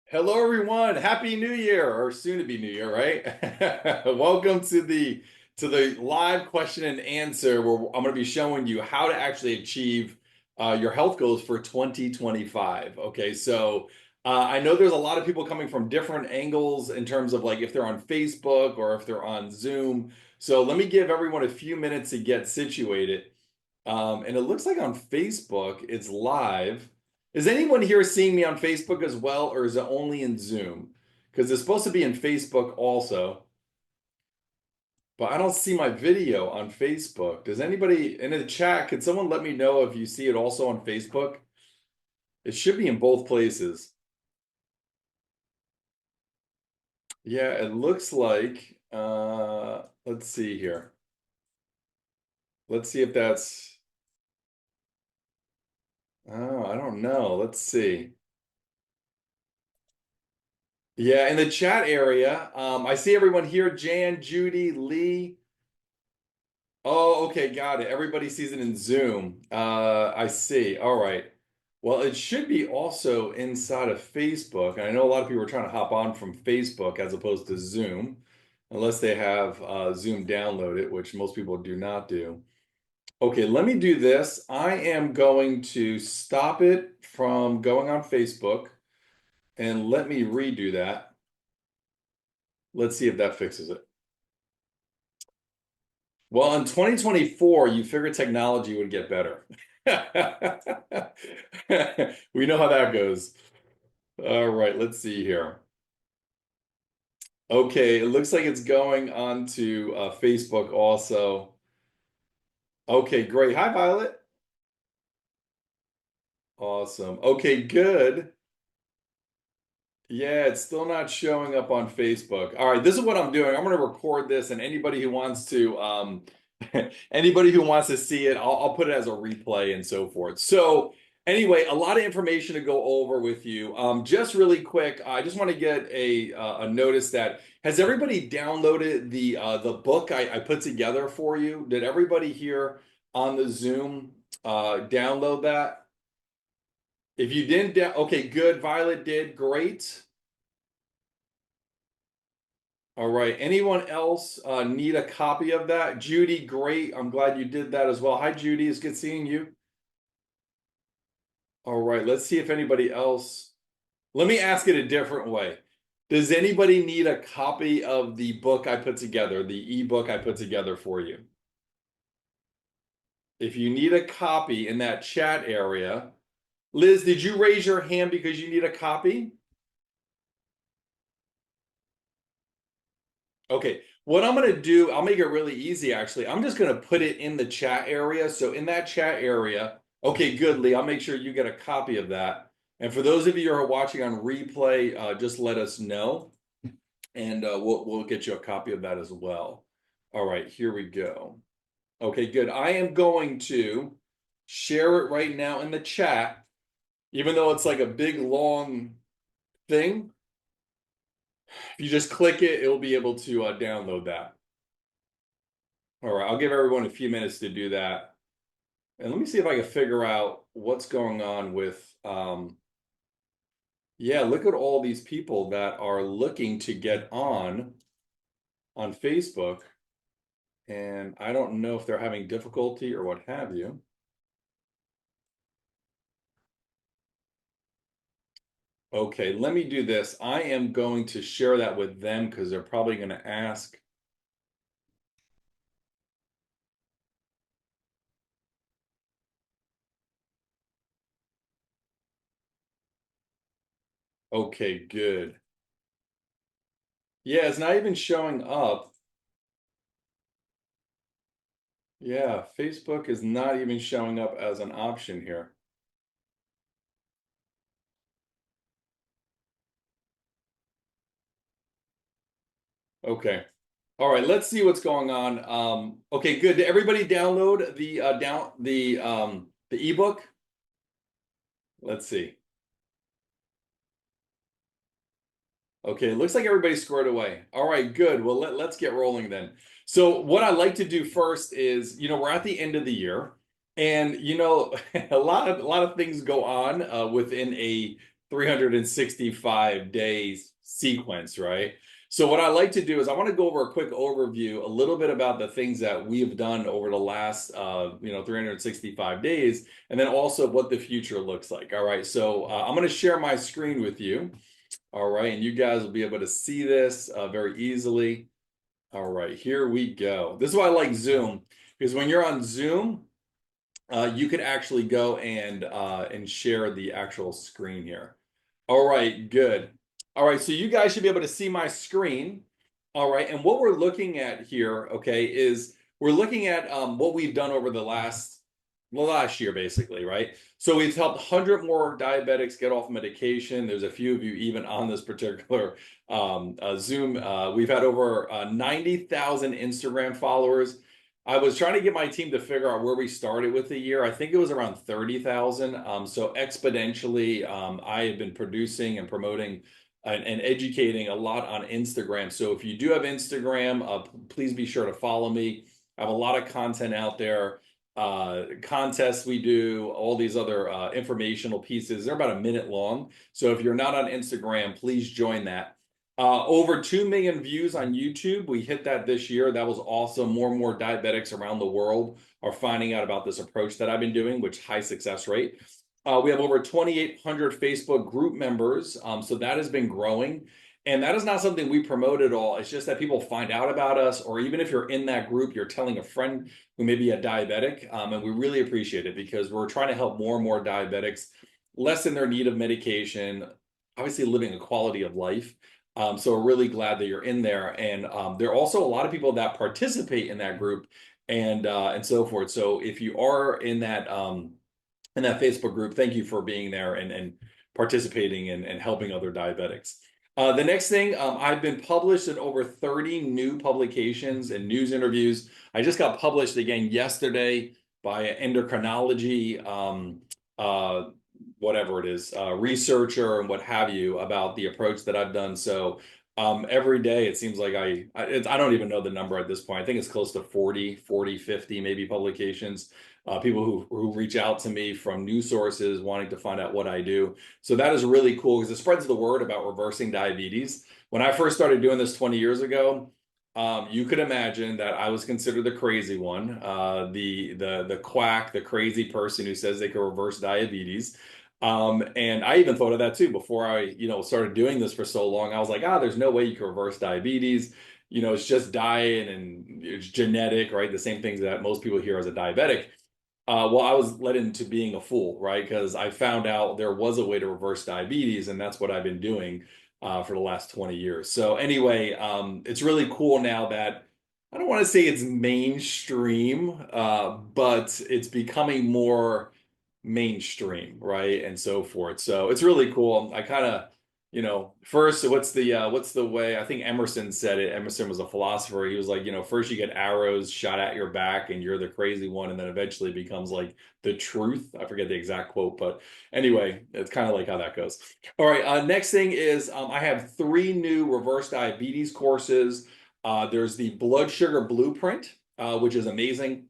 Hello, everyone. Happy New Year, or soon to be New Year, right? Welcome to the live question and answer, where I'm going to be showing you how to actually achieve your health goals for 2025. Okay, so I know there's a lot of people coming from different angles in terms of like if they're on Facebook or if they're on Zoom. So let me give everyone a few minutes to get situated. And it looks like on Facebook it's live. Is anyone here seeing me on Facebook as well, or is it only in Zoom? Because it's supposed to be in Facebook also, but I don't see my video on Facebook. Does anybody in the chat, could someone let me know if you see it also on Facebook? It should be in both places. Yeah, it looks like, let's see here. Let's see if that's, oh, I don't know. Let's see. Yeah, in the chat area, I see everyone here, Jan, Judy, Lee. Oh, okay, got it. Everybody sees it in Zoom. I see. All right. Well, it should be also inside of Facebook. And I know a lot of people are trying to hop on from Facebook as opposed to Zoom, unless they have Zoom downloaded, which most people do not do. Okay, let me do this. I am going to stop it from going on Facebook and let me redo that. Let's see if that fixes it. Well, in 2024, you figured technology would get better. We know how that goes. All right, let's see here. Okay, it looks like it's going on to Facebook also. Okay, great. Hi, Violet. Awesome. Okay, good. Yeah, it's still not showing up on Facebook. All right, this is what I'm doing. I'm going to record this, and anybody who wants to, anybody who wants to see it, I'll put it as a replay and so forth. So, anyway, a lot of information to go over with you. Just really quick, I just want to get a notice that has everybody downloaded the book I put together for you? Did everybody here on the Zoom download that? If you didn't, okay, good. Violet did. Great. All right. Anyone else need a copy of that? Judy, great. I'm glad you did that as well. Hi, Judy. It's good seeing you. All right. Let's see if anybody else. Let me ask it a different way. Does anybody need a copy of the book I put together, the ebook I put together for you? If you need a copy in that chat area, Liz, did you raise your hand because you need a copy? Okay, what I'm going to do, I'll make it really easy actually. I'm just going to put it in the chat area. So in that chat area, okay, good, Lee. I'll make sure you get a copy of that. And for those of you who are watching on replay, just let us know, and we'll get you a copy of that as well. All right, here we go. Okay, good. I am going to share it right now in the chat, even though it's like a big long thing. If you just click it, it'll be able to download that. All right, I'll give everyone a few minutes to do that. And let me see if I can figure out what's going on with, yeah, look at all these people that are looking to get on Facebook. And I don't know if they're having difficulty or what have you. Okay, let me do this. I am going to share that with them because they're probably going to ask. Okay, good. Yeah, it's not even showing up. Yeah, Facebook is not even showing up as an option here. Okay. All right, let's see what's going on. Okay, good. Did everybody download the ebook? Let's see. Okay, it looks like everybody's squared away. All right, good. Well, let's get rolling then. So what I like to do first is, we're at the end of the year, and a lot of things go on within a 365 days sequence, right? So what I like to do is I want to go over a quick overview, a little bit about the things that we have done over the last, 365 days, and then also what the future looks like. All right. So I'm going to share my screen with you. All right. And you guys will be able to see this very easily. All right. Here we go. This is why I like Zoom, because when you're on Zoom, you could actually go and share the actual screen here. All right, good. All right, so you guys should be able to see my screen. All right, and what we're looking at here, okay, is we're looking at what we've done over the last year, basically, right? So we've helped 100 more diabetics get off medication. There's a few of you even on this particular Zoom. We've had over 90,000 Instagram followers. I was trying to get my team to figure out where we started with the year. I think it was around 30,000. So exponentially, I have been producing and promoting and educating a lot on Instagram. So if you do have Instagram, please be sure to follow me. I have a lot of content out there, contests we do, all these other informational pieces. They're about a minute long. So if you're not on Instagram, please join that. Over 2 million views on YouTube. We hit that this year. That was awesome. More and more diabetics around the world are finding out about this approach that I've been doing, which high success rate. We have over 2,800 Facebook group members. So that has been growing. And that is not something we promote at all. It's just that people find out about us, or even if you're in that group, you're telling a friend who may be a diabetic. And we really appreciate it because we're trying to help more and more diabetics lessen their need of medication, obviously living a quality of life. So we're really glad that you're in there. And there are also a lot of people that participate in that group and so forth. So if you are in that Facebook group, thank you for being there and participating and helping other diabetics. The next thing, I've been published in over 30 new publications and news interviews. I just got published again yesterday by Endocrinology, whatever it is, researcher and what have you about the approach that I've done. So every day it seems like I don't even know the number at this point. I think it's close to 40, 50 maybe publications. People who reach out to me from news sources wanting to find out what I do. So that is really cool because it spreads the word about reversing diabetes. When I first started doing this 20 years ago, you could imagine that I was considered the crazy one, the quack, the crazy person who says they can reverse diabetes. And I even thought of that too before I, started doing this for so long. I was like, there's no way you can reverse diabetes. It's just diet and it's genetic, right? The same things that most people hear as a diabetic. Well, I was led into being a fool, right? Because I found out there was a way to reverse diabetes, and that's what I've been doing for the last 20 years. So anyway, it's really cool now that I don't want to say it's mainstream, but it's becoming more mainstream, right? And so forth. So it's really cool. I kind of, first, what's the way I think Emerson said it. Emerson was a philosopher. He was like, first you get arrows shot at your back and you're the crazy one, and then eventually it becomes like the truth. I forget the exact quote, but anyway, it's kind of like how that goes. All right, next thing is I have 3 new reverse diabetes courses. There's the blood sugar blueprint, which is amazing.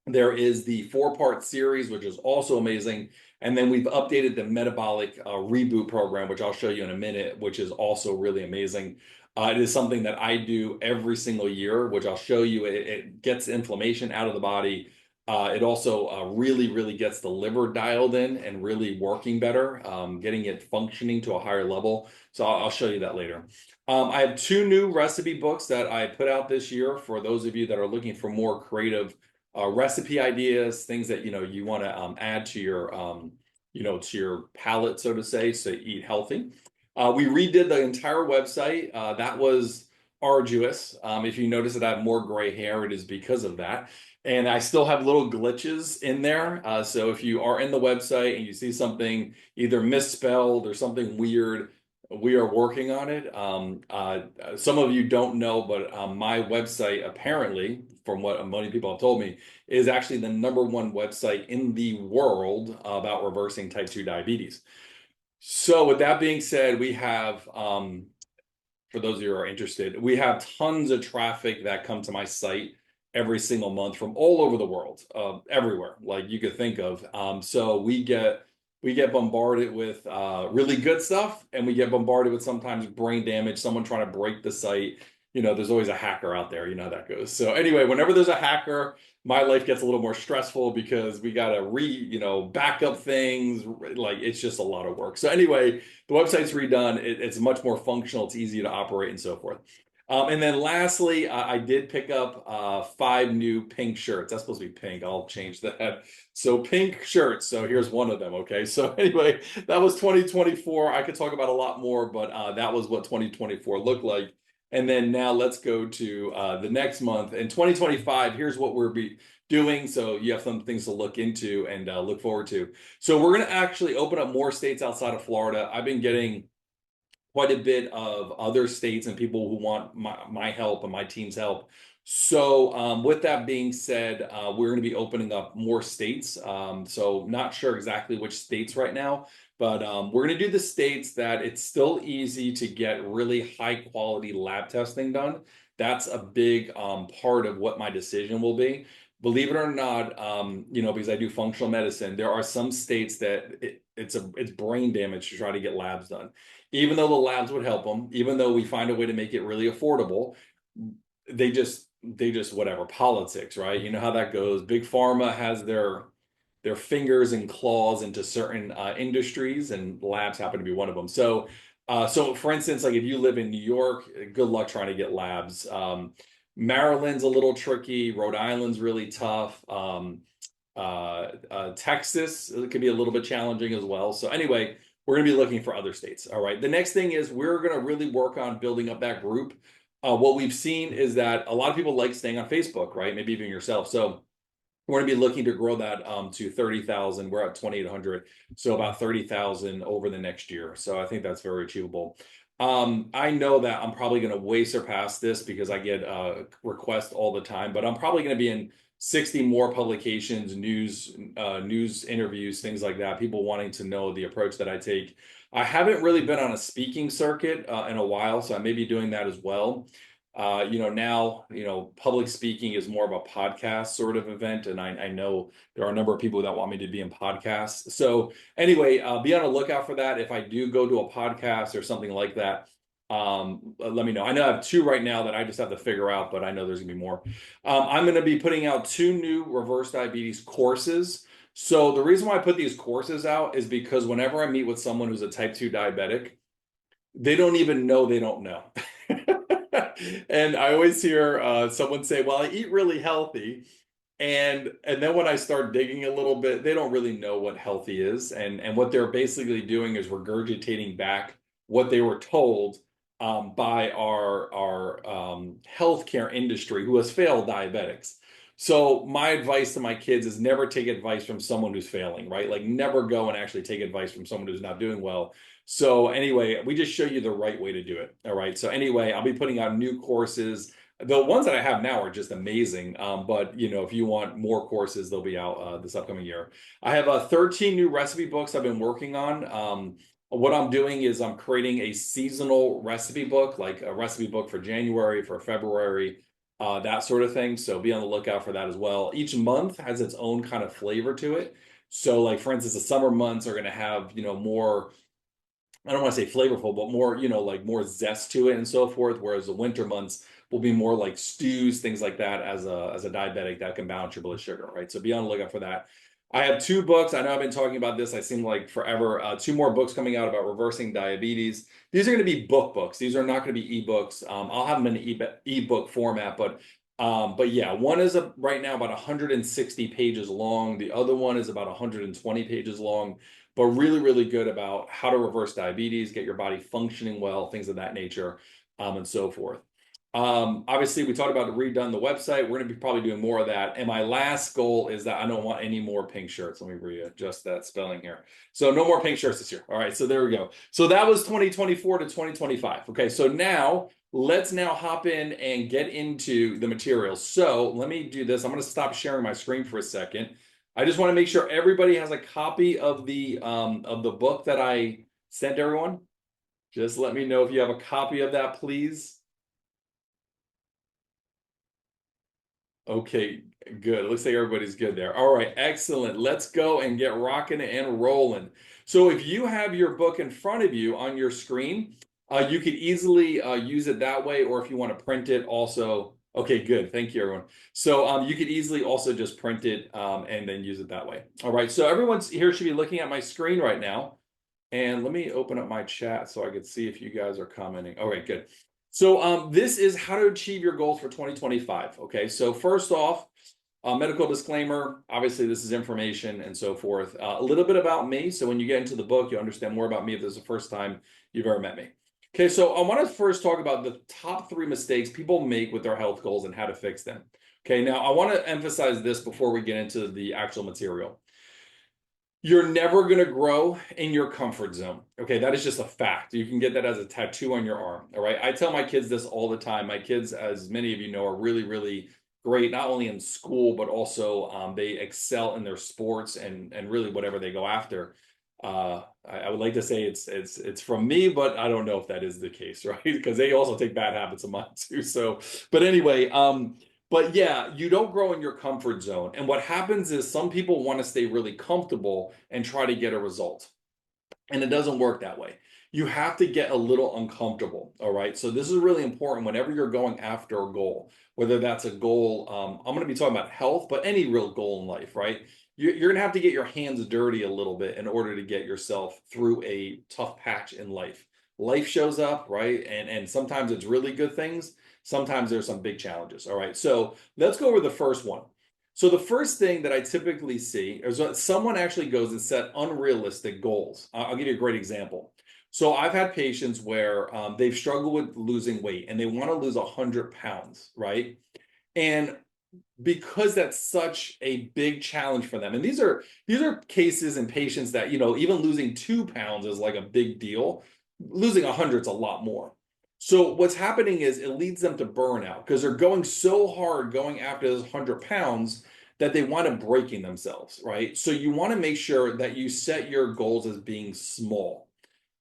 There is the 4-part series, which is also amazing. And then we've updated the metabolic reboot program, which I'll show you in a minute, which is also really amazing. It is something that I do every single year, which I'll show you. It gets inflammation out of the body. It also really, really gets the liver dialed in and really working better, getting it functioning to a higher level. So I'll show you that later. I have 2 new recipe books that I put out this year for those of you that are looking for more creative recipe ideas, things that you want to add to your to your palate, so to say, so eat healthy. We redid the entire website. That was arduous. If you notice that I have more gray hair, it is because of that. And I still have little glitches in there. So if you are in the website and you see something either misspelled or something weird, we are working on it. Some of you don't know, but my website, apparently, from what many people have told me, is actually the #1 website in the world about reversing type 2 diabetes. So with that being said, we have, for those of you who are interested, we have tons of traffic that come to my site every single month from all over the world, everywhere, like you could think of. So we get we get bombarded with really good stuff, and we get bombarded with sometimes brain damage, someone trying to break the site. There's always a hacker out there. You know how that goes. So anyway, whenever there's a hacker, my life gets a little more stressful because we got to back up things. Like it's just a lot of work. So anyway, the website's redone. It's much more functional. It's easy to operate and so forth. And then lastly, I did pick up 5 new pink shirts. That's supposed to be pink. I'll change that. So pink shirts. So here's one of them. Okay. So anyway, that was 2024. I could talk about a lot more, but that was what 2024 looked like. And then now let's go to the next month. In 2025, here's what we'll be doing. So you have some things to look into and look forward to. So we're going to actually open up more states outside of Florida. I've been getting quite a bit of other states and people who want my help and my team's help. So with that being said, we're going to be opening up more states. So not sure exactly which states right now, but we're going to do the states that it's still easy to get really high quality lab testing done. That's a big part of what my decision will be. Believe it or not, because I do functional medicine, there are some states that it's brain damage to try to get labs done. Even though the labs would help them, even though we find a way to make it really affordable, they just whatever politics, right? You know how that goes. Big pharma has their fingers and claws into certain industries, and labs happen to be one of them. So for instance, like if you live in New York, good luck trying to get labs. Maryland's a little tricky. Rhode Island's really tough. Texas it could be a little bit challenging as well. So anyway, we're going to be looking for other states. All right. The next thing is we're going to really work on building up that group. What we've seen is that a lot of people like staying on Facebook, right? Maybe even yourself. So we're going to be looking to grow that to 30,000. We're at 2,800. So about 30,000 over the next year. So I think that's very achievable. I know that I'm probably going to way surpass this because I get requests all the time, but I'm probably going to be in 60 more publications, news interviews, things like that, people wanting to know the approach that I take. I haven't really been on a speaking circuit in a while, so I may be doing that as well. Now, public speaking is more of a podcast sort of event, and I know there are a number of people that want me to be in podcasts. So anyway, be on the lookout for that. If I do go to a podcast or something like that, let me know. I know I have 2 right now that I just have to figure out, but I know there's gonna be more. I'm gonna be putting out 2 new reverse diabetes courses. So the reason why I put these courses out is because whenever I meet with someone who's a type 2 diabetic, they don't even know they don't know. And I always hear someone say, well, I eat really healthy. And then when I start digging a little bit, they don't really know what healthy is. And what they're basically doing is regurgitating back what they were told by our healthcare industry who has failed diabetics. So my advice to my kids is never take advice from someone who's failing, right? Like never go and actually take advice from someone who's not doing well. So anyway, we just show you the right way to do it. All right. So anyway, I'll be putting out new courses. The ones that I have now are just amazing. But if you want more courses, they'll be out this upcoming year. I have 13 new recipe books I've been working on. What I'm doing is I'm creating a seasonal recipe book, like a recipe book for January, for February, that sort of thing. So be on the lookout for that as well. Each month has its own kind of flavor to it. So like, for instance, the summer months are going to have, more, I don't want to say flavorful, but more, like more zest to it and so forth. Whereas the winter months will be more like stews, things like that as a diabetic that can balance your blood sugar, right? So be on the lookout for that. I have 2 books. I know I've been talking about this. I seem like forever. 2 more books coming out about reversing diabetes. These are going to be books. These are not going to be ebooks. I'll have them in an ebook format, but yeah, one is right now about 160 pages long. The other one is about 120 pages long, but really, really good about how to reverse diabetes, get your body functioning well, things of that nature, and so forth. Obviously, we talked about redone the website. We're going to be probably doing more of that. And my last goal is that I don't want any more pink shirts. Let me readjust that spelling here. So no more pink shirts this year. All right, so there we go. So that was 2024 to 2025. Okay, so let's hop in and get into the materials. So let me do this. I'm going to stop sharing my screen for a second. I just want to make sure everybody has a copy of the book that I sent everyone. Just let me know if you have a copy of that, please. Okay, good. It looks like everybody's good there. All right, excellent. Let's go and get rocking and rolling. So if you have your book in front of you on your screen, you could easily use it that way, or if you want to print it also. Okay, good. Thank you, everyone. So you could easily also just print it and then use it that way. All right, so everyone's here should be looking at my screen right now. And let me open up my chat so I can see if you guys are commenting. All right, good. So this is how to achieve your goals for 2025. Okay, so first off, medical disclaimer. Obviously, this is information and so forth. A little bit about me. So when you get into the book, you'll understand more about me if this is the first time you've ever met me. Okay, so I want to first talk about the top 3 mistakes people make with their health goals and how to fix them. Okay, now I want to emphasize this before we get into the actual material. You're never going to grow in your comfort zone. Okay, that is just a fact. You can get that as a tattoo on your arm. All right. I tell my kids this all the time. My kids, as many of you know, are really, really great, not only in school, but also they excel in their sports and really whatever they go after. I would like to say it's from me, but I don't know if that is the case, right? Because they also take bad habits of mine too. So, but anyway, but yeah, you don't grow in your comfort zone. And what happens is some people want to stay really comfortable and try to get a result. And it doesn't work that way. You have to get a little uncomfortable. All right. So this is really important whenever you're going after a goal, whether that's a goal. I'm going to be talking about health, but any real goal in life, right? You're going to have to get your hands dirty a little bit in order to get yourself through a tough patch in life. Life shows up, right? And sometimes it's really good things. Sometimes there's some big challenges. All right. So let's go over the first one. So the first thing that I typically see is when someone actually goes and set unrealistic goals. I'll give you a great example. So I've had patients where they've struggled with losing weight and they want to lose 100 pounds, right? And because that's such a big challenge for them, and these are cases and patients that even losing 2 pounds is like a big deal. Losing 100 is a lot more. So what's happening is it leads them to burnout because they're going so hard going after those 100 pounds that they wind up breaking themselves, right? So you want to make sure that you set your goals as being small.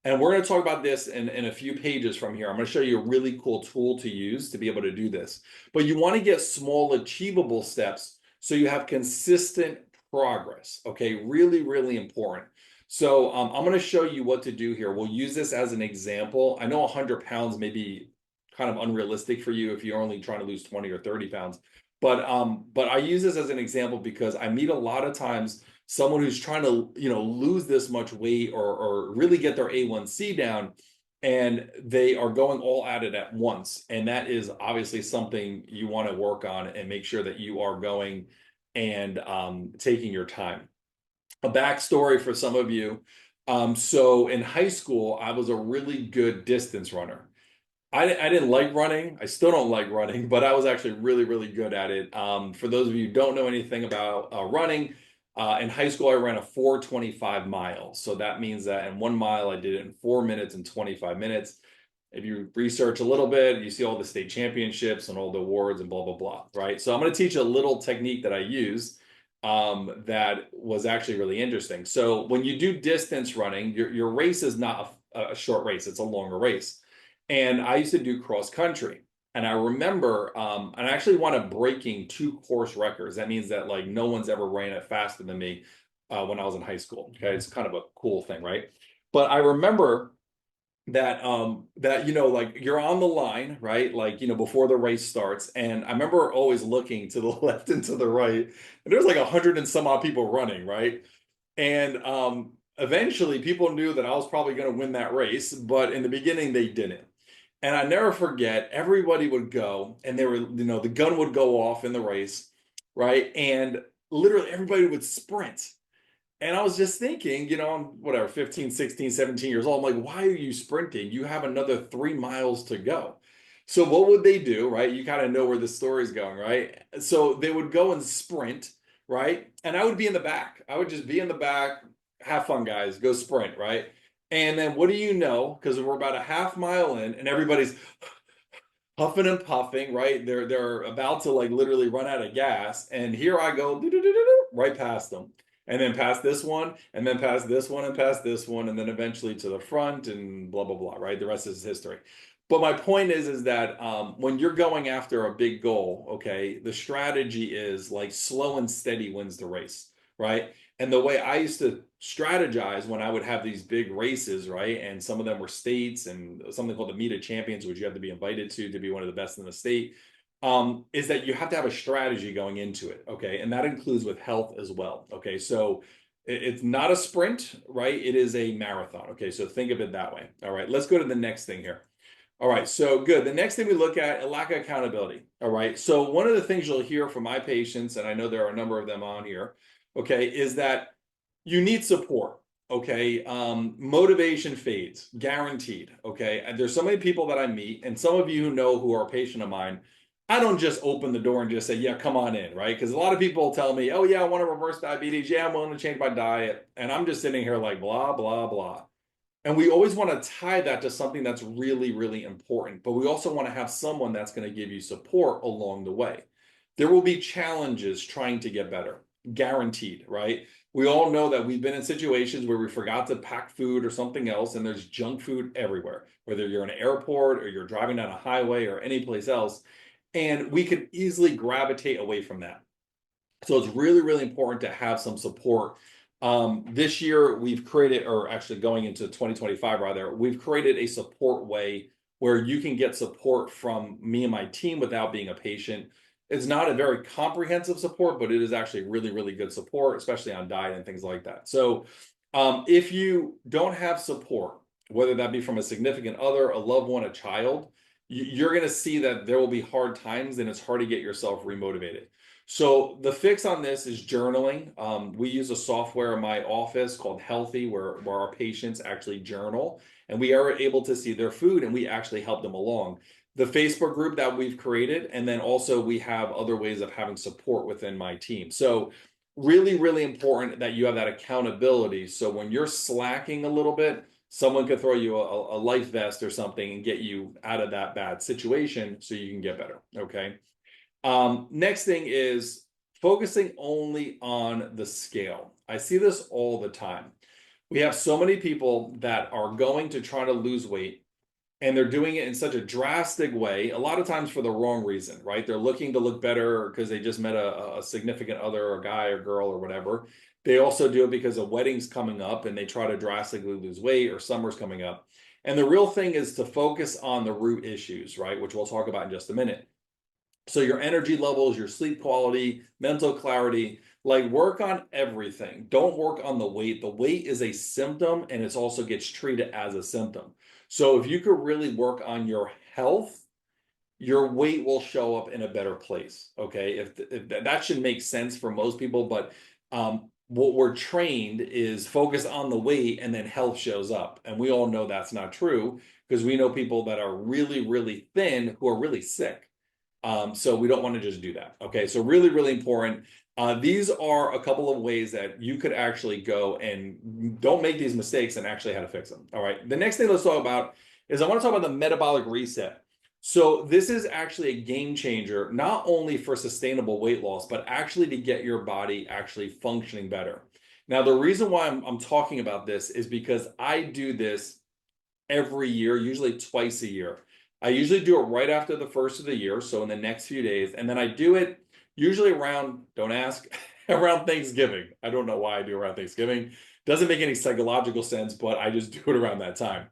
And we're going to talk about this in a few pages from here. I'm going to show you a really cool tool to use to be able to do this. But you want to get small, achievable steps so you have consistent progress. Okay, really, really important. So I'm going to show you what to do here. We'll use this as an example. I know 100 pounds may be kind of unrealistic for you if you're only trying to lose 20 or 30 pounds. But I use this as an example because I meet a lot of times someone who's trying to lose this much weight or really get their A1C down, and they are going all at it at once, and that is obviously something you want to work on and make sure that you are going and taking your time. A backstory for some of you. So in high school I was a really good distance runner. I didn't like running. I still don't like running, but I was actually really, really good at it. For those of you who don't know anything about running, in high school, I ran a 4:25 miles. So that means that in 1 mile, I did it in 4 minutes and 25 minutes. If you research a little bit, you see all the state championships and all the awards and blah, blah, blah, right? So I'm going to teach a little technique that I use that was actually really interesting. So when you do distance running, your race is not a short race, it's a longer race. And I used to do cross country. And I remember, and I actually wound up breaking 2 course records. That means that like no one's ever ran it faster than me when I was in high school. Okay, it's kind of a cool thing, right? But I remember that like you're on the line, right? Like before the race starts, and I remember always looking to the left and to the right, and there's like 100 and some odd people running, right? And eventually people knew that I was probably going to win that race, but in the beginning they didn't. And I never forget, everybody would go and they were, the gun would go off in the race, right? And literally everybody would sprint. And I was just thinking, I'm whatever, 15, 16, 17 years old. I'm like, why are you sprinting? You have another 3 miles to go. So what would they do, right? You kind of know where the story's going, right? So they would go and sprint, right? And I would be in the back. I would just be in the back. Have fun, guys. Go sprint, right? And then what do you know? Because we're about a half mile in, and everybody's huffing and puffing, right? They're about to like literally run out of gas, and here I go right past them. and then past this one, and then past this one, and past this one, and then eventually to the front, and blah, blah, blah, right? The rest is history. But my point is that when you're going after a big goal, okay, the strategy is like slow and steady wins the race, right? And the way I used to strategize when I would have these big races, right? And some of them were states and something called the Meet of Champions, which you have to be invited to be one of the best in the state, is that you have to have a strategy going into it, okay? And that includes with health as well, okay? So it's not a sprint, right? It is a marathon, okay? So think of it that way. All right, let's go to the next thing here. All right, so good. The next thing we look at, a lack of accountability. All right, so one of the things you'll hear from my patients, and I know there are a number of them on here, okay, is that you need support. Okay, motivation fades, guaranteed. Okay, and there's so many people that I meet, and some of you who know who are a patient of mine. I don't just open the door and just say, "Yeah, come on in," right? Because a lot of people tell me, "Oh yeah, I want to reverse diabetes. Yeah, I'm willing to change my diet," and I'm just sitting here like blah blah blah. And we always want to tie that to something that's really, really important. But we also want to have someone that's going to give you support along the way. There will be challenges trying to get better, guaranteed, right? We all know that we've been in situations where we forgot to pack food or something else, and there's junk food everywhere, whether you're in an airport or you're driving down a highway or any place else. And we can easily gravitate away from that. So it's really, really important to have some support. This year, we've created, or actually going into 2025, rather, we've created a support way where you can get support from me and my team without being a patient. It's not a very comprehensive support, but it is actually really, really good support, especially on diet and things like that. So if you don't have support, whether that be from a significant other, a loved one, a child, you're going to see that there will be hard times and it's hard to get yourself remotivated. So the fix on this is journaling. We use a software in my office called Healthy, where our patients actually journal, and we are able to see their food, and we actually help them along. The Facebook group that we've created, and then also we have other ways of having support within my team. So really, really important that you have that accountability. So when you're slacking a little bit, someone could throw you a life vest or something and get you out of that bad situation so you can get better. Okay. Next thing is focusing only on the scale. I see this all the time. We have so many people that are going to try to lose weight and they're doing it in such a drastic way, a lot of times for the wrong reason, right? They're looking to look better because they just met a significant other or guy or girl or whatever. They also do it because a wedding's coming up and they try to drastically lose weight or summer's coming up. And the real thing is to focus on the root issues, right? Which we'll talk about in just a minute. So your energy levels, your sleep quality, mental clarity, like work on everything. Don't work on the weight. The weight is a symptom and it also gets treated as a symptom. So if you could really work on your health, your weight will show up in a better place. Okay. If that should make sense for most people, but what we're trained is focus on the weight and then health shows up. And we all know that's not true because we know people that are really, really thin who are really sick. So we don't want to just do that. Okay, so really, really important. These are a couple of ways that you could actually go and don't make these mistakes and actually how to fix them. All right, the next thing let's talk about is I want to talk about the metabolic reset. So this is actually a game changer, not only for sustainable weight loss, but actually to get your body actually functioning better. Now, the reason why I'm talking about this is because I do this every year, usually twice a year. I usually do it right after the first of the year, so in the next few days, and then I do it usually around, don't ask, around Thanksgiving. I don't know why I do it around Thanksgiving. Doesn't make any psychological sense, but I just do it around that time.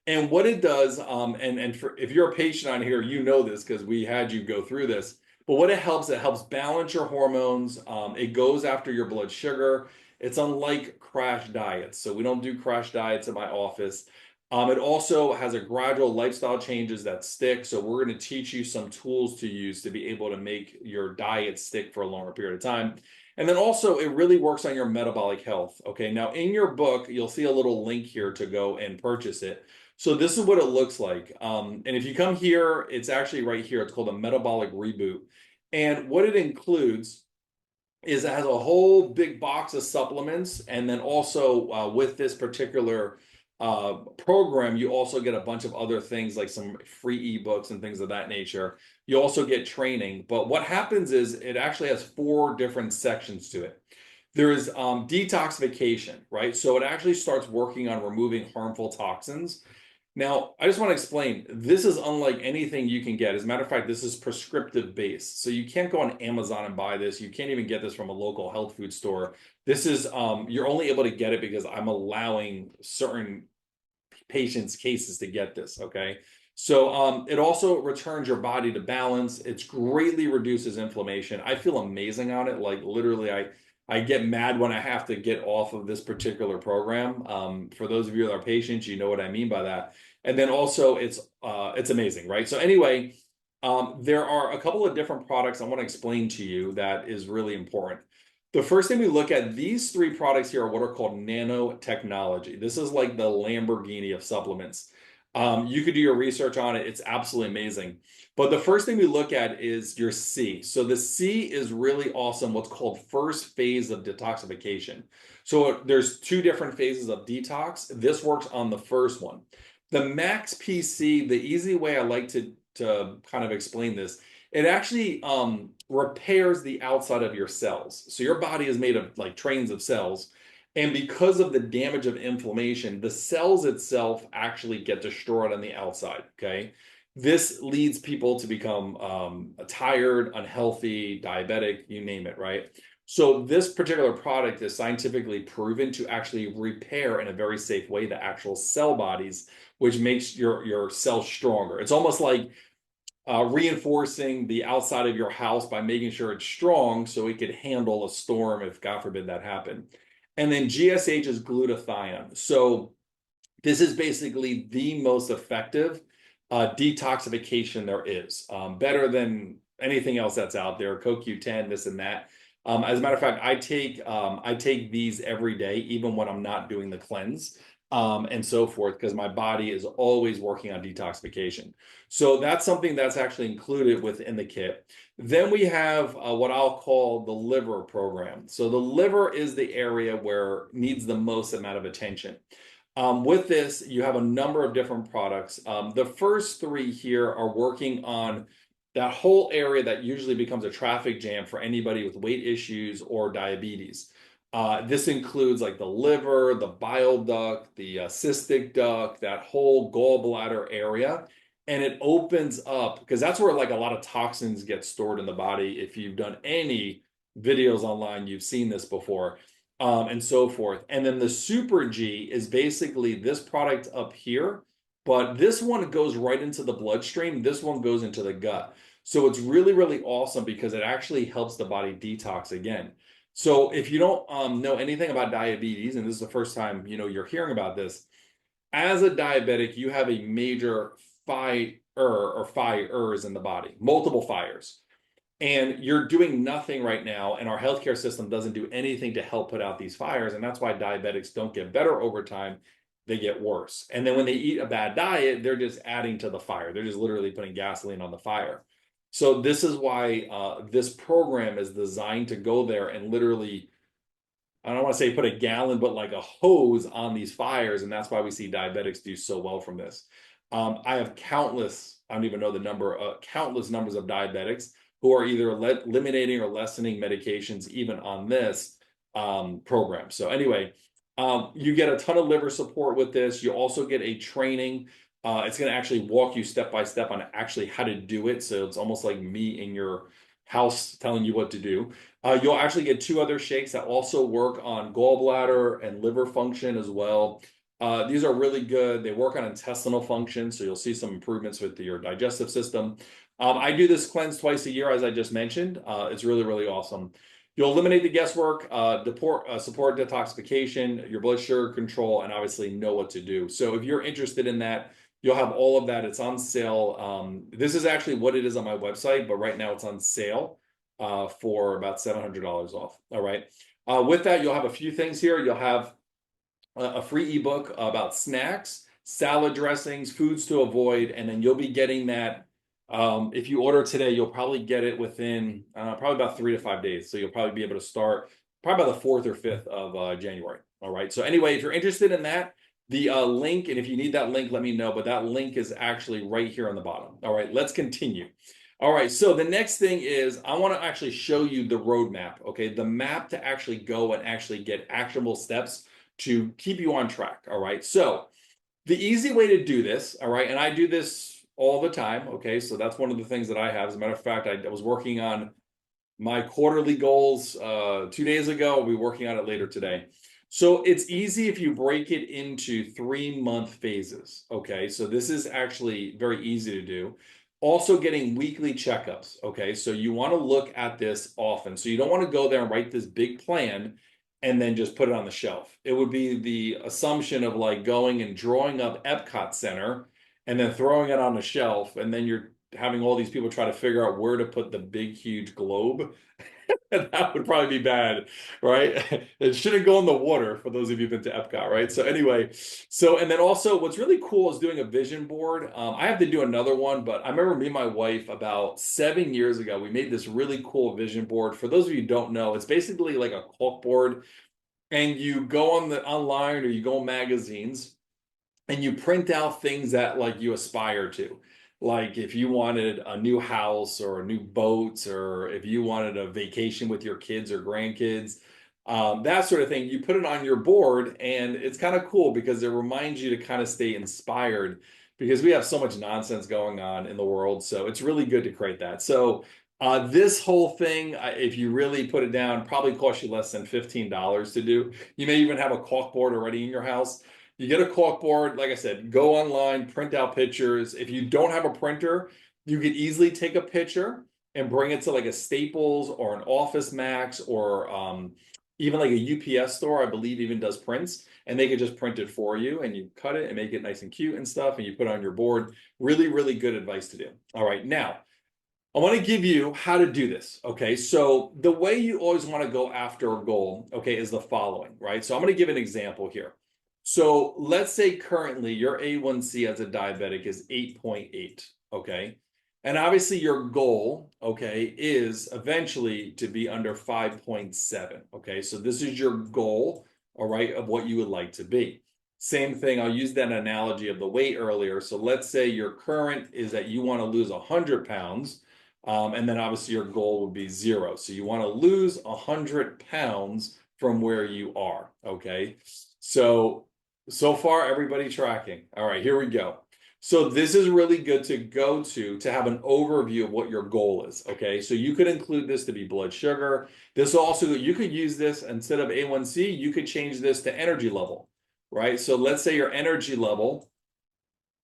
And what it does, if you're a patient on here, you know this because we had you go through this. But what it helps balance your hormones. It goes after your blood sugar. It's unlike crash diets. So we don't do crash diets in my office. It also has a gradual lifestyle changes that stick. So we're going to teach you some tools to use to be able to make your diet stick for a longer period of time. And then also it really works on your metabolic health. Okay, now in your book, you'll see a little link here to go and purchase it. So this is what it looks like. And if you come here, it's actually right here. It's called a metabolic reboot. And what it includes is it has a whole big box of supplements. And then also with this particular program, you also get a bunch of other things like some free ebooks and things of that nature. You also get training. But what happens is it actually has 4 different sections to it. There is detoxification, right? So it actually starts working on removing harmful toxins. Now, I just want to explain, this is unlike anything you can get. As a matter of fact, this is prescriptive based. So you can't go on Amazon and buy this. You can't even get this from a local health food store. This is, you're only able to get it because I'm allowing certain patients' cases to get this, okay? So it also returns your body to balance. It greatly reduces inflammation. I feel amazing on it. Like literally, I get mad when I have to get off of this particular program. For those of you that are patients, you know what I mean by that. And then also it's amazing, right? So anyway, there are a couple of different products I want to explain to you that is really important. The first thing we look at, these three products here are what are called nanotechnology. This is like the Lamborghini of supplements. You could do your research on it. It's absolutely amazing. But the first thing we look at is your C. So the C is really awesome, what's called first phase of detoxification. So there's two different phases of detox. This works on the first one. The Max PC, the easy way I like to kind of explain this, it actually repairs the outside of your cells. So your body is made of like trains of cells. And because of the damage of inflammation, the cells itself actually get destroyed on the outside. Okay. This leads people to become tired, unhealthy, diabetic, you name it, right? So this particular product is scientifically proven to actually repair in a very safe way the actual cell bodies, which makes your cells stronger. It's almost like reinforcing the outside of your house by making sure it's strong so it could handle a storm if, God forbid, that happened. And then GSH is glutathione. So this is basically the most effective detoxification there is, better than anything else that's out there, CoQ10, this and that. As a matter of fact, I take these every day, even when I'm not doing the cleanse and so forth, because my body is always working on detoxification. So that's something that's actually included within the kit. Then we have what I'll call the liver program. So the liver is the area where needs the most amount of attention. With this, you have a number of different products. The first three here are working on that whole area that usually becomes a traffic jam for anybody with weight issues or diabetes. This includes like the liver, the bile duct, the cystic duct, that whole gallbladder area. And it opens up because that's where like a lot of toxins get stored in the body. If you've done any videos online, you've seen this before, and so forth. And then the Super G is basically this product up here, but this one goes right into the bloodstream. This one goes into the gut. So it's really, really awesome because it actually helps the body detox again. So if you don't know anything about diabetes, and this is the first time you're hearing about this, as a diabetic, you have a major fires in the body, multiple fires. And you're doing nothing right now, and our healthcare system doesn't do anything to help put out these fires. And that's why diabetics don't get better over time. They get worse. And then when they eat a bad diet, they're just adding to the fire. They're just literally putting gasoline on the fire. So this is why this program is designed to go there and literally, I don't want to say put a gallon, but like a hose on these fires. And that's why we see diabetics do so well from this. I have countless, I don't even know the number, countless numbers of diabetics who are either eliminating or lessening medications even on this program. So anyway, you get a ton of liver support with this. You also get a training. It's going to actually walk you step by step on actually how to do it. So it's almost like me in your house telling you what to do. You'll actually get two other shakes that also work on gallbladder and liver function as well. These are really good. They work on intestinal function, so you'll see some improvements with your digestive system. I do this cleanse twice a year, as I just mentioned. It's really, really awesome. You'll eliminate the guesswork, support detoxification, your blood sugar control, and obviously know what to do. So if you're interested in that, you'll have all of that. It's on sale. This is actually what it is on my website, but right now it's on sale for about $700 off. All right. With that, you'll have a few things here. You'll have a free ebook about snacks, salad dressings, foods to avoid, and then you'll be getting that. If you order today, you'll probably get it within probably about 3 to 5 days. So you'll probably be able to start probably by the 4th or 5th of January. All right. So anyway, if you're interested in that, the link, and if you need that link, let me know. But that link is actually right here on the bottom. All right, let's continue. All right, so the next thing is I want to actually show you the roadmap, okay? The map to actually go and actually get actionable steps to keep you on track, all right? So the easy way to do this, all right, and I do this all the time, okay? So that's one of the things that I have. As a matter of fact, I was working on my quarterly goals 2 days ago. I'll be working on it later today. So it's easy if you break it into 3 month phases. Okay, so this is actually very easy to do. Also, getting weekly checkups. Okay, so you want to look at this often. So you don't want to go there and write this big plan and then just put it on the shelf. It would be the assumption of like going and drawing up Epcot Center and then throwing it on the shelf, and then you're having all these people try to figure out where to put the big, huge globe. That would probably be bad, right? It shouldn't go in the water for those of you who've been to Epcot, right? So anyway, and then also what's really cool is doing a vision board. I have to do another one, but I remember me and my wife about 7 years ago, we made this really cool vision board. For those of you who don't know, it's basically like a cork board, and you go on the online or you go on magazines and you print out things that like you aspire to. Like if you wanted a new house or a new boat, or if you wanted a vacation with your kids or grandkids, that sort of thing, you put it on your board, and it's kind of cool because it reminds you to kind of stay inspired, because we have so much nonsense going on in the world. So it's really good to create that. So this whole thing, if you really put it down, probably cost you less than $15 to do. You may even have a cork board already in your house. You get a cork board, like I said, go online, print out pictures. If you don't have a printer, you could easily take a picture and bring it to like a Staples or an Office Max, or even like a UPS store, I believe even does prints, and they could just print it for you, and you cut it and make it nice and cute and stuff, and you put it on your board. Really, really good advice to do. All right, now I want to give you how to do this. Okay, so the way you always want to go after a goal, okay, is the following, right? So I'm going to give an example here. So let's say currently your A1C as a diabetic is 8.8, okay? And obviously your goal, okay, is eventually to be under 5.7, okay? So this is your goal, all right, of what you would like to be. Same thing, I'll use that analogy of the weight earlier. So let's say your current is that you want to lose 100 pounds, and then obviously your goal would be 0. So you want to lose 100 pounds from where you are, okay? So far, everybody tracking. All right, here we go. So this is really good to go to have an overview of what your goal is, okay? So you could include this to be blood sugar. This also, you could use this instead of A1C, you could change this to energy level, right? So let's say your energy level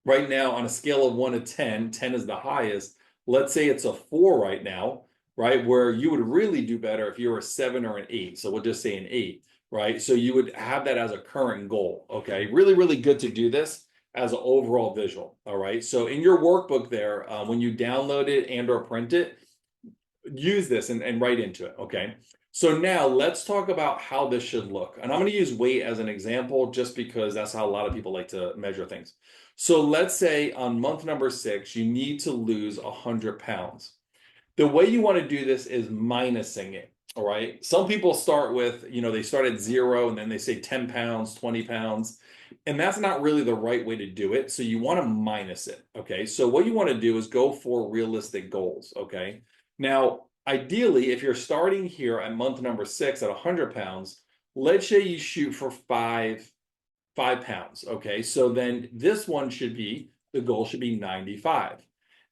right now on a scale of 1 to 10, 10 is the highest. Let's say it's a 4 right now, right? Where you would really do better if you were a 7 or an 8. So we'll just say an 8, right? So you would have that as a current goal, okay? Really, really good to do this as an overall visual, all right? So in your workbook there, when you download it and or print it, use this and write into it, okay? So now let's talk about how this should look. And I'm going to use weight as an example just because that's how a lot of people like to measure things. So let's say on month number 6, you need to lose 100 pounds. The way you want to do this is minusing it, all right? Some people start with, they start at 0 and then they say 10 pounds, 20 pounds. And that's not really the right way to do it. So you want to minus it, okay? So what you want to do is go for realistic goals, okay? Now, ideally, if you're starting here at month number 6 at 100 pounds, let's say you shoot for 5 pounds, okay? So then this one should be, the goal should be 95.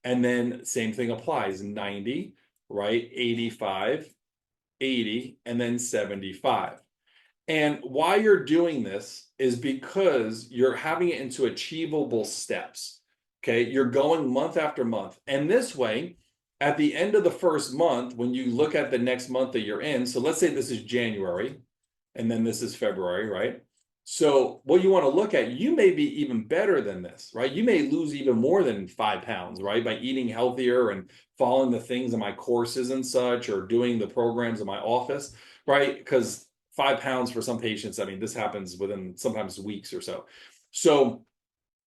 And then same thing applies, 90, right? 85, 80, and then 75. And why you're doing this is because you're having it into achievable steps. Okay, you're going month after month. And this way, at the end of the first month, when you look at the next month that you're in, so let's say this is January, and then this is February, right? So what you want to look at, you may be even better than this, right? You may lose even more than 5 pounds, right? By eating healthier and following the things in my courses and such, or doing the programs in my office, right? Because 5 pounds for some patients, I mean, this happens within sometimes weeks or so. So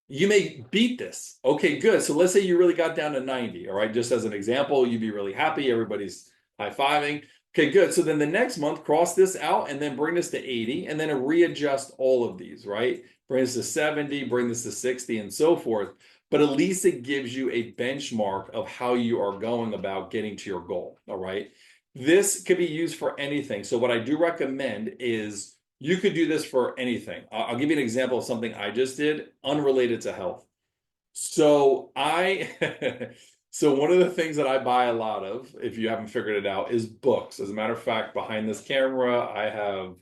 you may beat this. Okay, good. So let's say you really got down to 90, all right? Just as an example, you'd be really happy. Everybody's high-fiving. Okay, good. So then the next month, cross this out and then bring this to 80 and then readjust all of these, right? Bring this to 70, bring this to 60 and so forth. but at least it gives you a benchmark of how you are going about getting to your goal. All right. This could be used for anything. So what I do recommend is you could do this for anything. I'll give you an example of something I just did unrelated to health. So so one of the things that I buy a lot of, if you haven't figured it out, is books. As a matter of fact, behind this camera, I have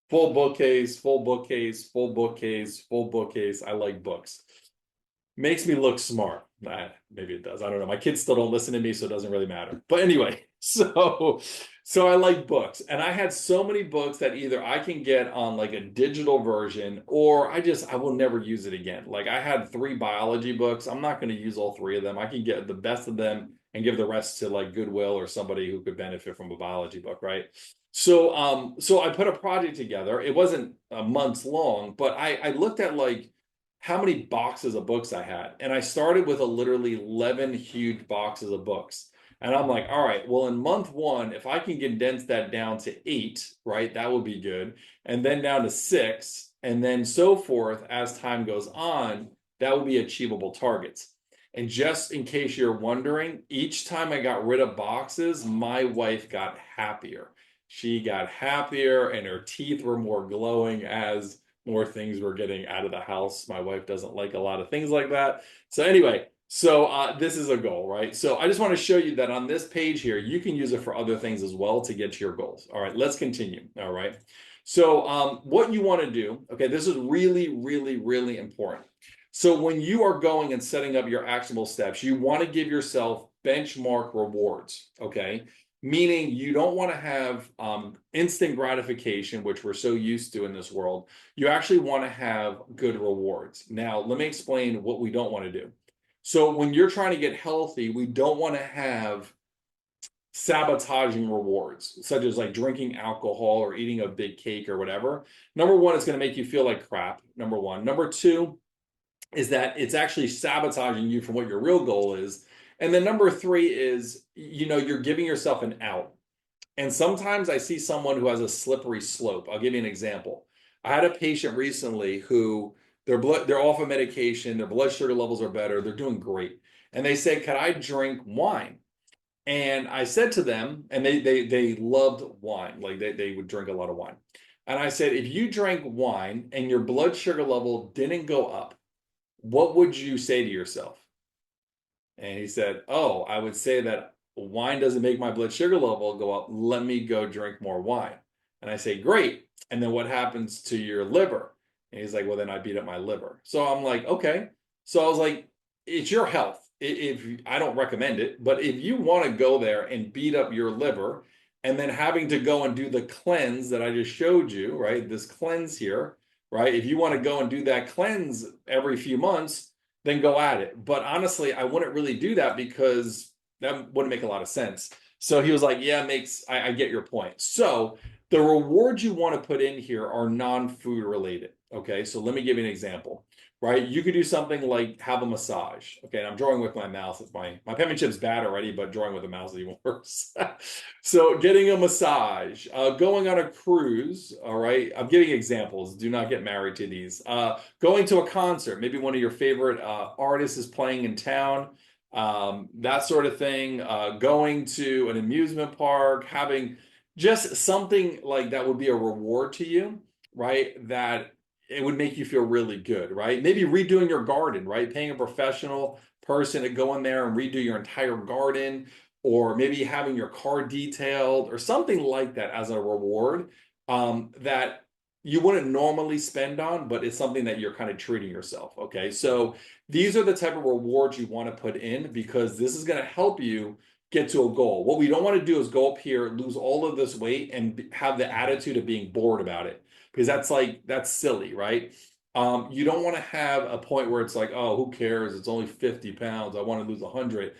full bookcase, full bookcase, full bookcase, full bookcase. I like books. Makes me look smart. Maybe it does. I don't know. My kids still don't listen to me, so it doesn't really matter. But anyway, so I like books. And I had so many books that either I can get on like a digital version or I will never use it again. Like I had 3 biology books. I'm not going to use all 3 of them. I can get the best of them and give the rest to like Goodwill or somebody who could benefit from a biology book, right? So I put a project together. It wasn't months long, but I looked at like how many boxes of books I had. And I started with literally 11 huge boxes of books. And I'm like, all right, well, in month 1, if I can condense that down to 8, right, that would be good. And then down to 6, and then so forth as time goes on, that would be achievable targets. And just in case you're wondering, each time I got rid of boxes, my wife got happier. She got happier and her teeth were more glowing as more things were getting out of the house. My wife doesn't like a lot of things like that. So anyway, this is a goal, right? So I just want to show you that on this page here, you can use it for other things as well to get to your goals. All right, let's continue. All right. So what you want to do, okay, this is really, really, really important. So when you are going and setting up your actionable steps, you want to give yourself benchmark rewards, okay? Meaning you don't want to have instant gratification, which we're so used to in this world. You actually want to have good rewards. Now, let me explain what we don't want to do. So when you're trying to get healthy, we don't want to have sabotaging rewards, such as like drinking alcohol or eating a big cake or whatever. Number 1, it's going to make you feel like crap, number 1. Number 2 is that it's actually sabotaging you from what your real goal is. And then number 3 is, you're giving yourself an out. And sometimes I see someone who has a slippery slope. I'll give you an example. I had a patient recently who they're off of medication, their blood sugar levels are better, they're doing great. And they said, "Could I drink wine?" And I said to them, and they loved wine, like they would drink a lot of wine. And I said, "If you drank wine and your blood sugar level didn't go up, what would you say to yourself?" And he said, "Oh, I would say that wine doesn't make my blood sugar level go up. Let me go drink more wine." And I say, "Great. And then what happens to your liver?" And he's like, "Well, then I beat up my liver." So I'm like, okay. So I was like, it's your health. If I don't recommend it, but if you want to go there and beat up your liver and then having to go and do the cleanse that I just showed you, right? This cleanse here, right? If you want to go and do that cleanse every few months, then go at it. But honestly, I wouldn't really do that because that wouldn't make a lot of sense. So he was like, "Yeah, I get your point." So the rewards you want to put in here are non-food related. Okay, so let me give you an example, right? You could do something like have a massage. Okay, and I'm drawing with my mouse. My penmanship's bad already, but drawing with a mouse is even worse. So getting a massage, going on a cruise. All right, I'm giving examples. Do not get married to these. Going to a concert. Maybe one of your favorite artists is playing in town. That sort of thing. Going to an amusement park, having just something like that would be a reward to you, right? That it would make you feel really good, right? Maybe redoing your garden, right? Paying a professional person to go in there and redo your entire garden, or maybe having your car detailed or something like that as a reward that you wouldn't normally spend on, but it's something that you're kind of treating yourself. Okay. So these are the type of rewards you want to put in because this is going to help you get to a goal. What we don't want to do is go up here, lose all of this weight, and have the attitude of being bored about it because that's silly, right? You don't want to have a point where it's like, oh, who cares? It's only 50 pounds. I want to lose 100.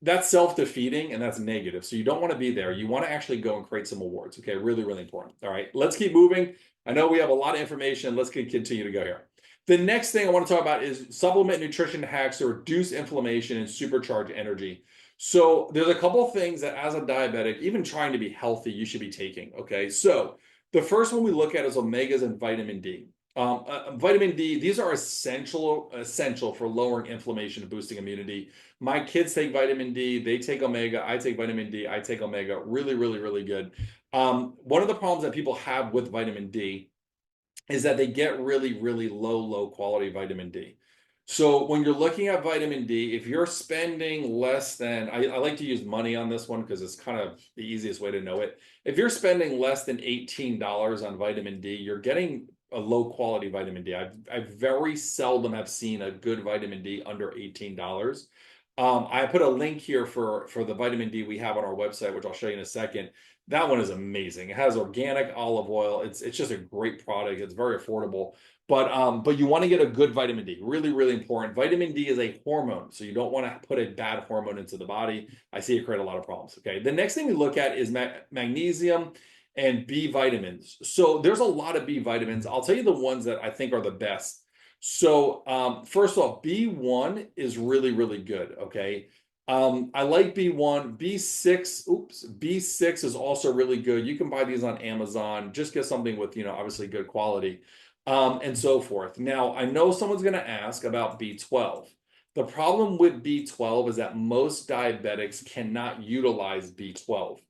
That's self-defeating and that's negative. So you don't want to be there. You want to actually go and create some awards. Okay, really, really important. All right, let's keep moving. I know we have a lot of information. Let's continue to go here. The next thing I want to talk about is supplement nutrition hacks to reduce inflammation and supercharge energy. So there's a couple of things that as a diabetic, even trying to be healthy, you should be taking. Okay, so the first one we look at is omegas and vitamin D. Vitamin D, these are essential for lowering inflammation and boosting immunity. My kids take vitamin D, they take omega, I take vitamin D, I take omega, really, really, really good. One of the problems that people have with vitamin D is that they get really, really low quality vitamin D. So when you're looking at vitamin D, if you're spending less than, I like to use money on this one because it's kind of the easiest way to know it. If you're spending less than $18 on vitamin D, you're getting a low quality vitamin D. I very seldom have seen a good vitamin D under $18. I put a link here for the vitamin D we have on our website, which I'll show you in a second. That one is amazing. It has organic olive oil. It's just a great product. It's very affordable. But you want to get a good vitamin D. Really, really important. Vitamin D is a hormone, so you don't want to put a bad hormone into the body. I see it create a lot of problems. Okay. The next thing we look at is magnesium and B vitamins. So there's a lot of B vitamins. I'll tell you the ones that I think are the best. So first off, B1 is really, really good. Okay. I like B1, B6 is also really good. You can buy these on Amazon. Just get something with, obviously good quality, and so forth. Now, I know someone's going to ask about B12. The problem with B12 is that most diabetics cannot utilize B12.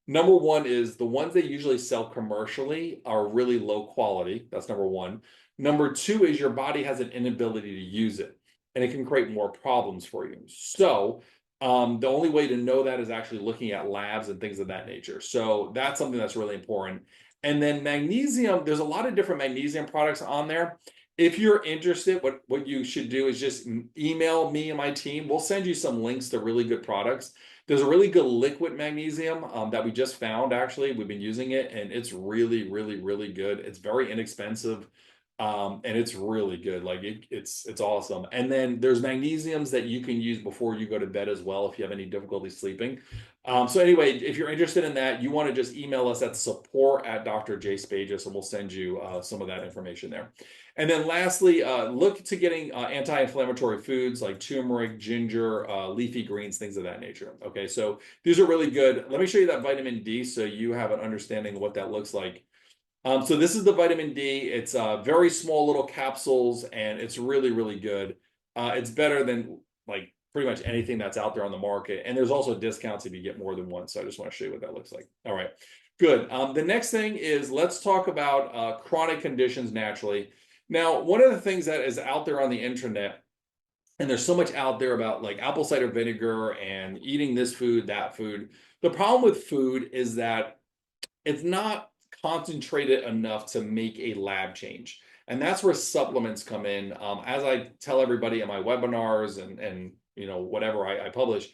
Number one is the ones they usually sell commercially are really low quality. That's number one. Number two is your body has an inability to use it, and it can create more problems for you. So the only way to know that is actually looking at labs and things of that nature. So that's something that's really important. And then magnesium, there's a lot of different magnesium products on there. If you're interested, what you should do is just email me and my team. We'll send you some links to really good products. There's a really good liquid magnesium that we just found, actually. We've been using it, and it's really, really, really good. It's very inexpensive. And it's really good. Like it's awesome. And then there's magnesiums that you can use before you go to bed as well if you have any difficulty sleeping. So anyway, if you're interested in that, you want to just email us at support@Dr. Jay Spages, and we'll send you some of that information there. And then lastly, look to getting anti-inflammatory foods like turmeric, ginger, leafy greens, things of that nature. Okay, so these are really good. Let me show you that vitamin D so you have an understanding of what that looks like. So this is the vitamin D. It's very small little capsules, and it's really, really good. It's better than like pretty much anything that's out there on the market. And there's also discounts if you get more than one. So I just want to show you what that looks like. All right, good. The next thing is let's talk about chronic conditions naturally. Now, one of the things that is out there on the internet, and there's so much out there about like apple cider vinegar and eating this food, that food. The problem with food is that it's not concentrated enough to make a lab change. And that's where supplements come in. As I tell everybody in my webinars and whatever I publish,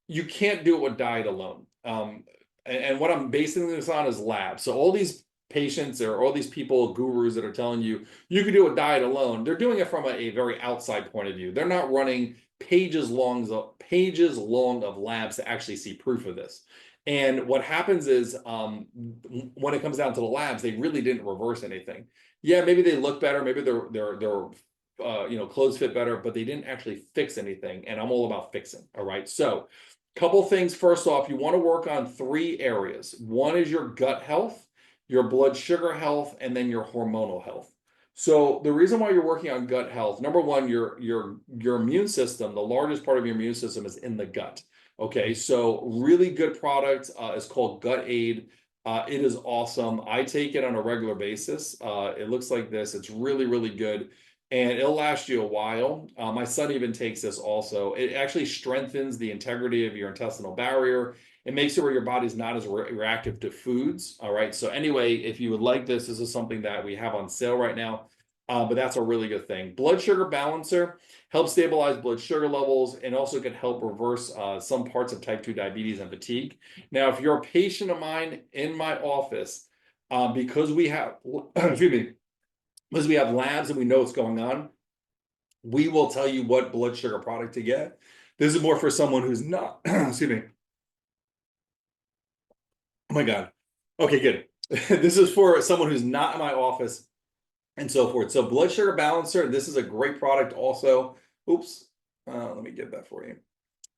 you can't do it with diet alone. And what I'm basing this on is labs. So all these patients or all these people, gurus that are telling you you can do a diet alone, they're doing it from a very outside point of view. They're not running pages long of labs to actually see proof of this. And what happens is when it comes down to the labs, they really didn't reverse anything. Yeah, maybe they look better, maybe their clothes fit better, but they didn't actually fix anything. And I'm all about fixing. All right. So couple things. First off, you want to work on 3 areas. One is your gut health, your blood sugar health, and then your hormonal health. So the reason why you're working on gut health, number one, your immune system, the largest part of your immune system is in the gut. Okay, so really good product is called Gut Aid. It is awesome. I take it on a regular basis. It looks like this. It's really, really good, and it'll last you a while. My son even takes this also. It actually strengthens the integrity of your intestinal barrier. It makes it where your body's not as reactive to foods. All right. So anyway, if you would like this, this is something that we have on sale right now. But that's a really good thing. Blood sugar balancer helps stabilize blood sugar levels and also can help reverse some parts of type 2 diabetes and fatigue. Now, if you're a patient of mine in my office, because we have, excuse me, because we have labs and we know what's going on, we will tell you what blood sugar product to get. This is more for someone who's not, excuse me. Oh my God. Okay, good. This is for someone who's not in my office and so forth. So blood sugar balancer, this is a great product also. Oops, let me get that for you.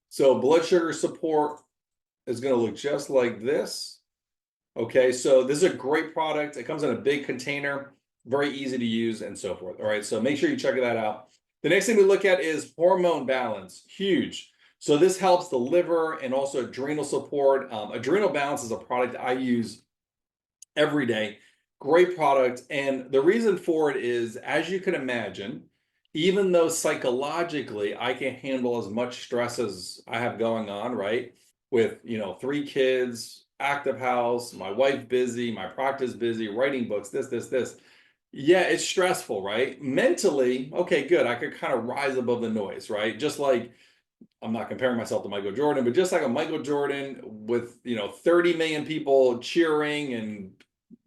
So blood sugar support is going to look just like this. Okay, so this is a great product. It comes in a big container. very easy to use, and so forth. All right, so make sure you check that out. The next thing we look at is hormone balance. Huge. So this helps the liver and also adrenal support. Adrenal Balance is a product I use every day. Great product. And the reason for it is, as you can imagine, even though psychologically I can handle as much stress as I have going on, right? With, 3 kids, active house, my wife busy, my practice busy, writing books, this. Yeah, it's stressful, right? Mentally, okay, good. I could kind of rise above the noise, right? Just like, I'm not comparing myself to Michael Jordan, but just like a Michael Jordan with, 30 million people cheering and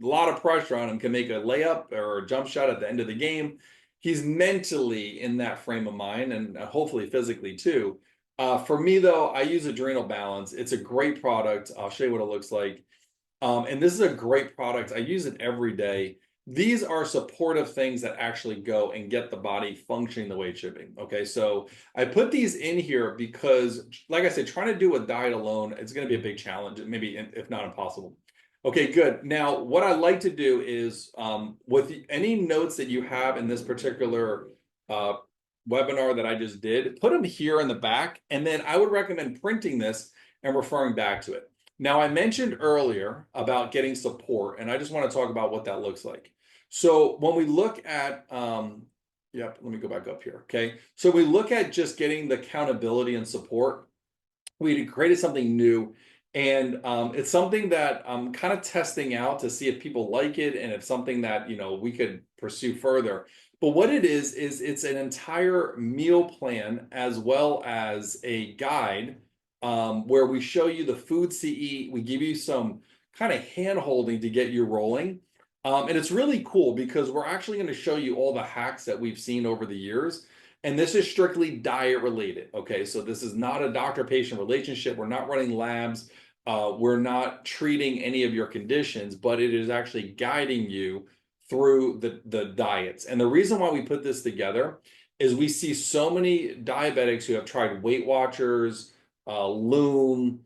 a lot of pressure on him can make a layup or a jump shot at the end of the game. He's mentally in that frame of mind and hopefully physically too. For me, though, I use Adrenal Balance. It's a great product. I'll show you what it looks like. And this is a great product. I use it every day. These are supportive things that actually go and get the body functioning the way it should be. Okay, so I put these in here because, like I said, trying to do a diet alone, it's going to be a big challenge, maybe if not impossible. Okay, good. Now, what I like to do is with any notes that you have in this particular uh, webinar that I just did, put them here in the back, and then I would recommend printing this and referring back to it. Now, I mentioned earlier about getting support, and I just want to talk about what that looks like. So when we look at, let me go back up here. Okay. So we look at just getting the accountability and support. We created something new, and it's something that I'm kind of testing out to see if people like it and if something that, we could pursue further. But what it is it's an entire meal plan as well as a guide where we show you the foods to eat. We give you some kind of hand holding to get you rolling. And it's really cool because we're actually going to show you all the hacks that we've seen over the years. And this is strictly diet related. Okay, so this is not a doctor-patient relationship. We're not running labs. We're not treating any of your conditions, but it is actually guiding you through the diets. And the reason why we put this together is we see so many diabetics who have tried Weight Watchers, Loom.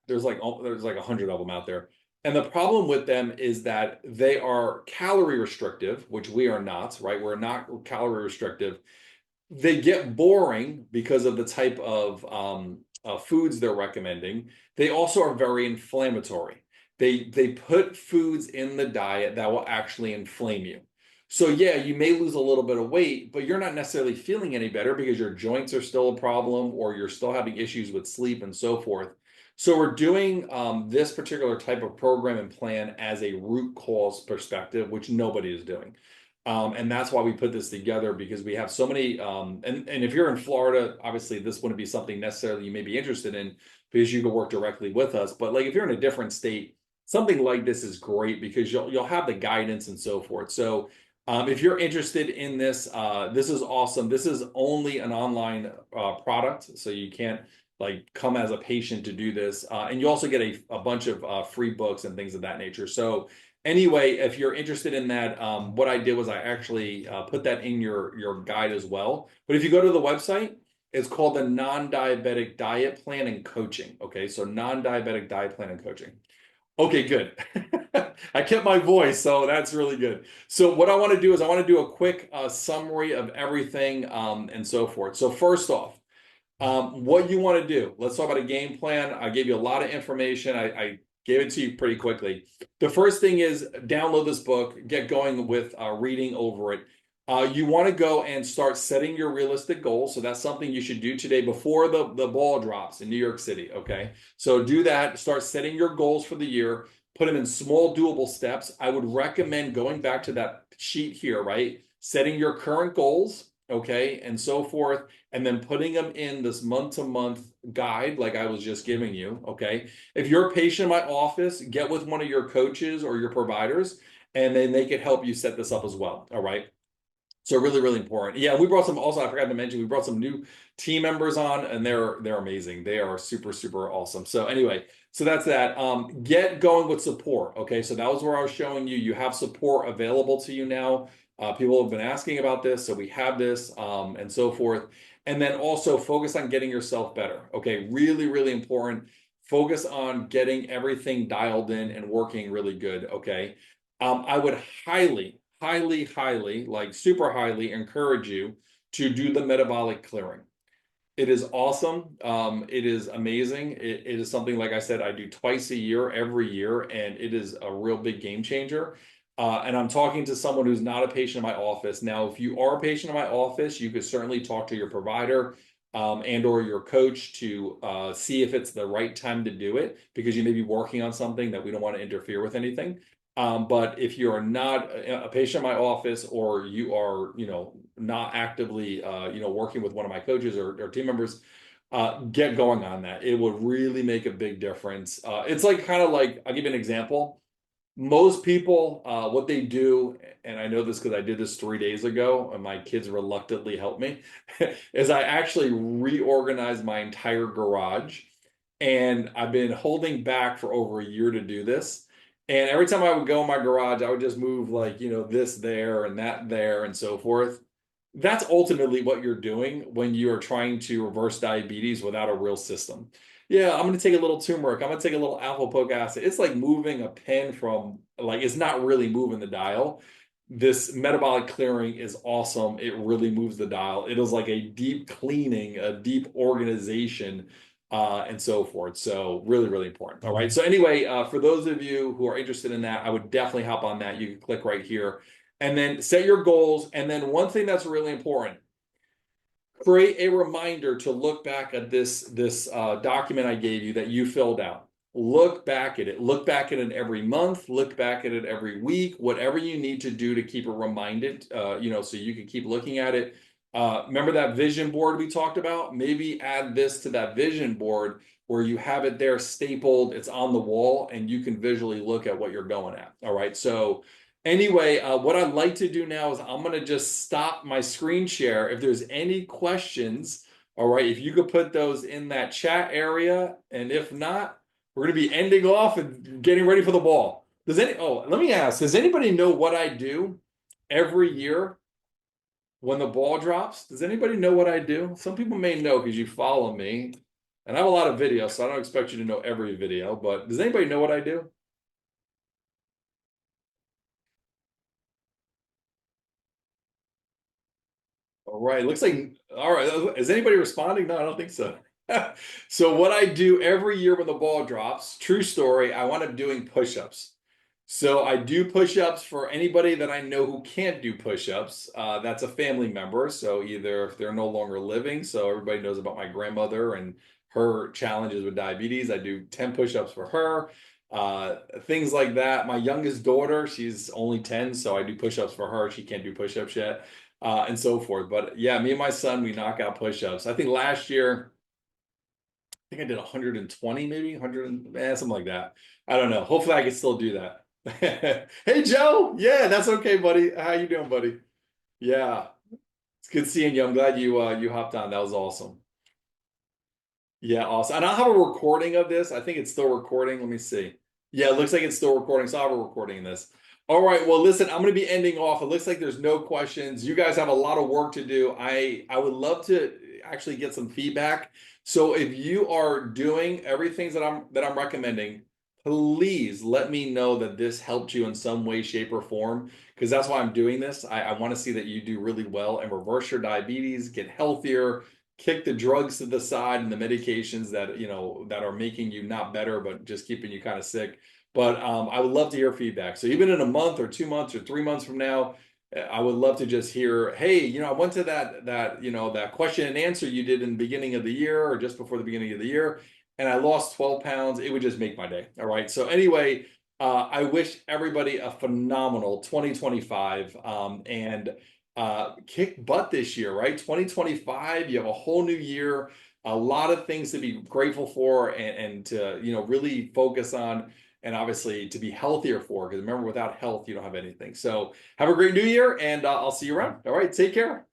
There's like 100 of them out there. And the problem with them is that they are calorie restrictive, which we are not, right? We're not calorie restrictive. They get boring because of the type of foods they're recommending. They also are very inflammatory. They put foods in the diet that will actually inflame you. So yeah, you may lose a little bit of weight, but you're not necessarily feeling any better because your joints are still a problem or you're still having issues with sleep and so forth. So we're doing this particular type of program and plan as a root cause perspective, which nobody is doing. And that's why we put this together because we have so many. And if you're in Florida, obviously this wouldn't be something necessarily you may be interested in because you can work directly with us. But like if you're in a different state, something like this is great because you'll have the guidance and so forth. So if you're interested in this, this is awesome. This is only an online product, so you can't like come as a patient to do this. And you also get a bunch of free books and things of that nature. So anyway, if you're interested in that, what I did was I actually put that in your guide as well. But if you go to the website, it's called the Non-Diabetic Diet Plan and Coaching. Okay, so Non-Diabetic Diet Plan and Coaching. Okay, good. I kept my voice, so that's really good. So what I want to do is I want to do a quick summary of everything and so forth. So first off, what you want to do. Let's talk about a game plan. I gave you a lot of information. I gave it to you pretty quickly. The first thing is download this book, get going with reading over it. You want to go and start setting your realistic goals. So that's something you should do today before the ball drops in New York City. Okay. So do that. Start setting your goals for the year. Put them in small, doable steps. I would recommend going back to that sheet here, right? Setting your current goals, okay, and so forth, and then putting them in this month-to-month guide like I was just giving you, okay? If you're a patient in my office, get with one of your coaches or your providers, and then they can help you set this up as well, all right? So really, really important. Yeah, we brought some, also I forgot to mention, we brought some new team members on and they're amazing. They are super, super awesome. So anyway, so that's that. Get going with support. Okay, so that was where I was showing you. You have support available to you now. People have been asking about this, so we have this and so forth. And then also focus on getting yourself better. Okay, really, really important. Focus on getting everything dialed in and working really good. Okay. I would highly, highly, highly, like super highly encourage you to do the metabolic clearing. It is awesome. It is amazing. It is something, like I said, I do twice a year, every year, and it is a real big game changer. And I'm talking to someone who's not a patient in my office. Now, if you are a patient in my office, you could certainly talk to your provider and or your coach to see if it's the right time to do it, because you may be working on something that we don't want to interfere with anything. But if you are not a patient in my office, or you are, not actively, working with one of my coaches or team members, get going on that. It would really make a big difference. It's like kind of like, I'll give you an example. Most people, what they do, and I know this because I did this 3 days ago, and my kids reluctantly helped me, is I actually reorganized my entire garage. And I've been holding back for over a year to do this. And every time I would go in my garage, I would just move like, this there and that there and so forth. That's ultimately what you're doing when you are trying to reverse diabetes without a real system. Yeah, I'm going to take a little turmeric. I'm going to take a little alpha-lipoic acid. It's like moving a pen from, like, it's not really moving the dial. This metabolic clearing is awesome. It really moves the dial. It is like a deep cleaning, a deep organization, and so forth. So really, really important. All right. So anyway, for those of you who are interested in that, I would definitely hop on that. You can click right here and then set your goals. And then one thing that's really important, create a reminder to look back at this document I gave you that you filled out. Look back at it. Look back at it every month. Look back at it every week. Whatever you need to do to keep it reminded, so you can keep looking at it. Remember that vision board we talked about? Maybe add this to that vision board where you have it there stapled. It's on the wall, and you can visually look at what you're going at. All right. So anyway, what I'd like to do now is I'm going to just stop my screen share. If there's any questions, all right, if you could put those in that chat area. And if not, we're going to be ending off and getting ready for the ball. Let me ask, does anybody know what I do every year when the ball drops? Does anybody know what I do? Some people may know because you follow me. And I have a lot of videos, so I don't expect you to know every video. But does anybody know what I do? All right. Looks like, all right. Is anybody responding? No, I don't think so. So what I do every year when the ball drops, true story, I wind up doing push-ups. So I do push-ups for anybody that I know who can't do push-ups. That's a family member. So either if they're no longer living, so everybody knows about my grandmother and her challenges with diabetes, I do 10 push-ups for her. Things like that. My youngest daughter, she's only 10, so I do push-ups for her. She can't do push-ups yet, and so forth. But yeah, me and my son, we knock out push-ups. I think last year, I think I did 120, maybe 100, something like that. I don't know. Hopefully I can still do that. Hey, Joe. Yeah, that's okay, buddy. How you doing, buddy? Yeah, it's good seeing you. I'm glad you hopped on. That was awesome. Yeah, awesome. And I'll have a recording of this. I think it's still recording. Let me see. Yeah, it looks like it's still recording. So I'll have a recording of this. All right. Well, listen, I'm going to be ending off. It looks like there's no questions. You guys have a lot of work to do. I would love to actually get some feedback. So if you are doing everything that I'm recommending, please let me know that this helped you in some way, shape, or form, because that's why I'm doing this. I want to see that you do really well and reverse your diabetes, get healthier, kick the drugs to the side and the medications that are making you not better but just keeping you kind of sick. But I would love to hear feedback. So even in a month or 2 months or 3 months from now, I would love to just hear, hey, I went to that question and answer you did in the beginning of the year or just before the beginning of the year, and I lost 12 pounds. It would just make my day. All right. So anyway, I wish everybody a phenomenal 2025, and kick butt this year, right? 2025, you have a whole new year, a lot of things to be grateful for, and to, really focus on, and obviously to be healthier for, because remember, without health, you don't have anything. So have a great new year, and I'll see you around. All right, take care.